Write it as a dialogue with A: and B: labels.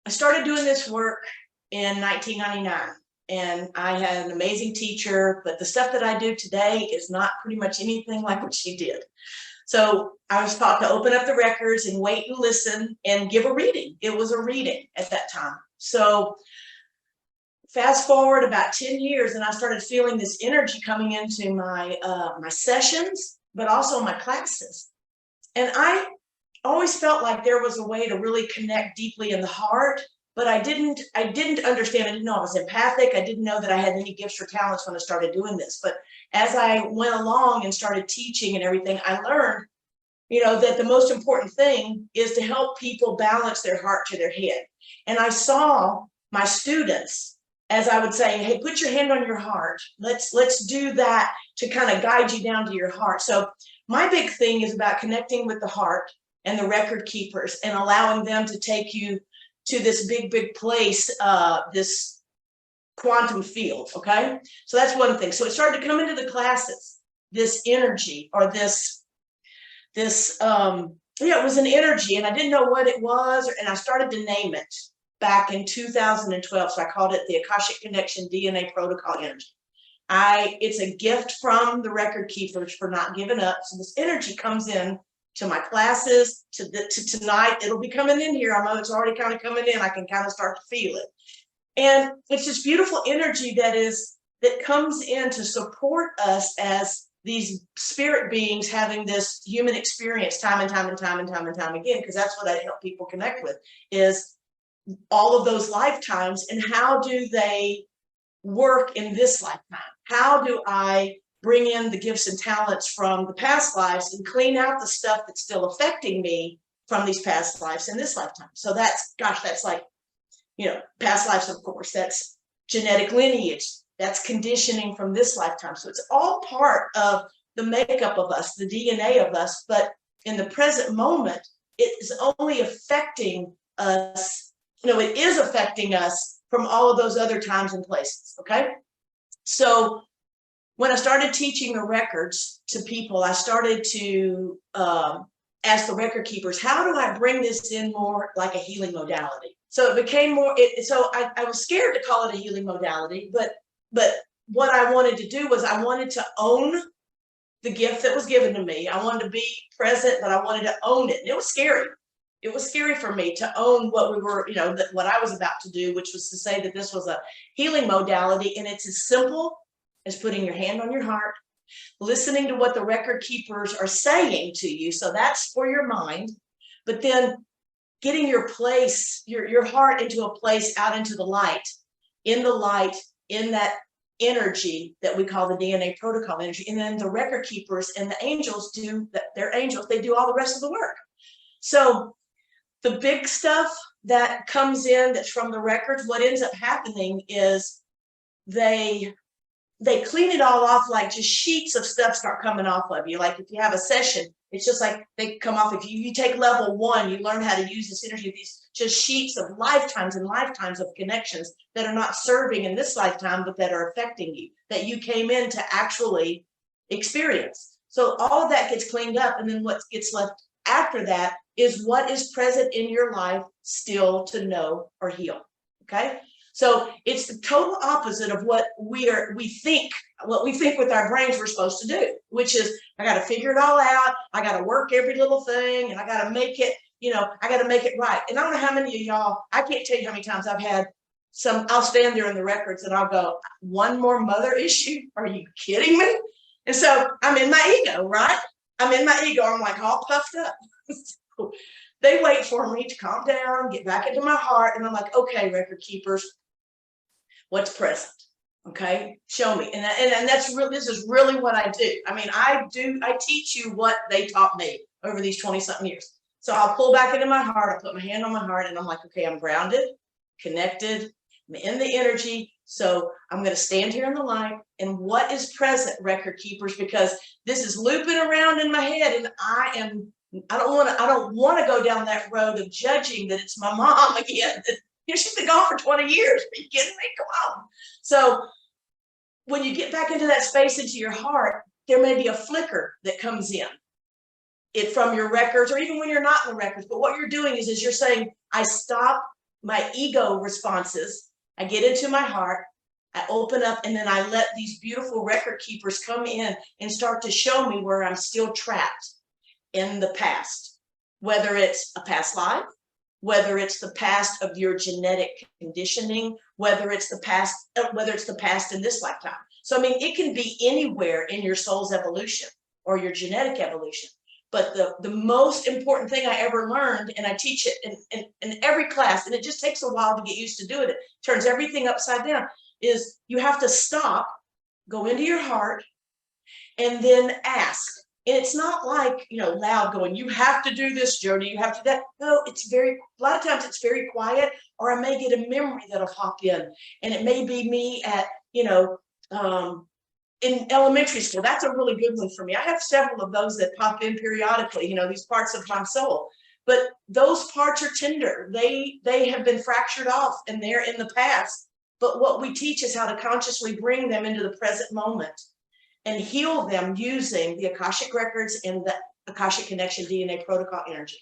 A: I started doing this work in 1999, and I had an amazing teacher, but the stuff that I do today is not pretty much anything like what she did. So I was taught to open up the records and wait and listen and give a reading. It was a reading at that time. So fast forward about 10 years, and I started feeling this energy coming into my my sessions, but also my classes. And I always felt like there was a way to really connect deeply in the heart, but I didn't understand. I didn't know I was empathic. I didn't know that I had any gifts or talents when I started doing this. But as I went along and started teaching and everything, I learned, that the most important thing is to help people balance their heart to their head. And I saw my students, as I would say, hey, put your hand on your heart. Let's do that to kind of guide you down to your heart. So my big thing is about connecting with the heart and the record keepers and allowing them to take you to this big place, this quantum field, okay? So that's one thing. So it started to come into the classes, this energy or this, it was an energy, and I didn't know what it was, and I started to name it back in 2012. So I called it the Akashic Connection DNA Protocol energy. It's a gift from the record keepers for not giving up. So this energy comes in to my classes, to tonight. It'll be coming in here. I know it's already kind of coming in. I can kind of start to feel it. And it's this beautiful energy that comes in to support us as these spirit beings having this human experience time and time again, because that's what I help people connect with, is all of those lifetimes and how do they work in this lifetime? How do I bring in the gifts and talents from the past lives and clean out the stuff that's still affecting me from these past lives in this lifetime? So that's like, past lives, of course, that's genetic lineage, that's conditioning from this lifetime. So it's all part of the makeup of us, the DNA of us, but in the present moment, it is only affecting us, it is affecting us from all of those other times and places, okay? So when I started teaching the records to people, I started to ask the record keepers, how do I bring this in more like a healing modality? So it became more, so I was scared to call it a healing modality, but what I wanted to do was I wanted to own the gift that was given to me. I wanted to be present, but I wanted to own it. And it was scary. It was scary for me to own what we were, what I was about to do, which was to say that this was a healing modality. And it's as simple as putting your hand on your heart, listening to what the record keepers are saying to you. So that's for your mind, but then getting your place, your heart into a place out into the light, in that energy that we call the DNA protocol energy. And then the record keepers and the angels they do all the rest of the work. So the big stuff that comes in that's from the records, what ends up happening is they clean it all off, like just sheets of stuff start coming off of you. Like if you have a session, it's just like they come off. If you take level 1, you learn how to use this energy, these just sheets of lifetimes and lifetimes of connections that are not serving in this lifetime, but that are affecting you, that you came in to actually experience. So all of that gets cleaned up. And then what gets left after that is what is present in your life still to know or heal. Okay. So it's the total opposite of what we think with our brains we're supposed to do, which is I got to figure it all out. I got to work every little thing, and I got to make it, I got to make it right. And I don't know how many of y'all, I can't tell you how many times I've had I'll stand there in the records and I'll go, one more mother issue? Are you kidding me? And so I'm in my ego, right? I'm in my ego. I'm like all puffed up. So they wait for me to calm down, get back into my heart. And I'm like, okay, record keepers, what's present? Okay, show me. And that's really, this is really what I do. I mean, I teach you what they taught me over these 20-something years. So I'll pull back into my heart, I'll put my hand on my heart, and I'm like, okay, I'm grounded, connected, I'm in the energy. So I'm going to stand here in the light. And what is present, record keepers? Because this is looping around in my head, and I don't want to go down that road of judging that it's my mom again. She's been gone for 20 years. Are you kidding me? Come on. So when you get back into that space, into your heart, there may be a flicker that comes in from your records, or even when you're not in the records. But what you're doing is you're saying, I stop my ego responses. I get into my heart, I open up, and then I let these beautiful record keepers come in and start to show me where I'm still trapped in the past, whether it's a past life, whether it's the past of your genetic conditioning, whether it's the past in this lifetime. So, I mean, it can be anywhere in your soul's evolution or your genetic evolution. But the most important thing I ever learned, and I teach it in every class, and it just takes a while to get used to doing it, turns everything upside down, is you have to stop, go into your heart, and then ask. And it's not like, you know, loud going, you have to do this, Jody, you have to that. No, it's a lot of times it's very quiet, or I may get a memory that'll pop in. And it may be me at, you know, in elementary school. That's a really good one for me. I have several of those that pop in periodically, you know, these parts of my soul. But those parts are tender. They have been fractured off and they're in the past. But what we teach is how to consciously bring them into the present moment and heal them using the Akashic Records and the Akashic Connection DNA Protocol energy.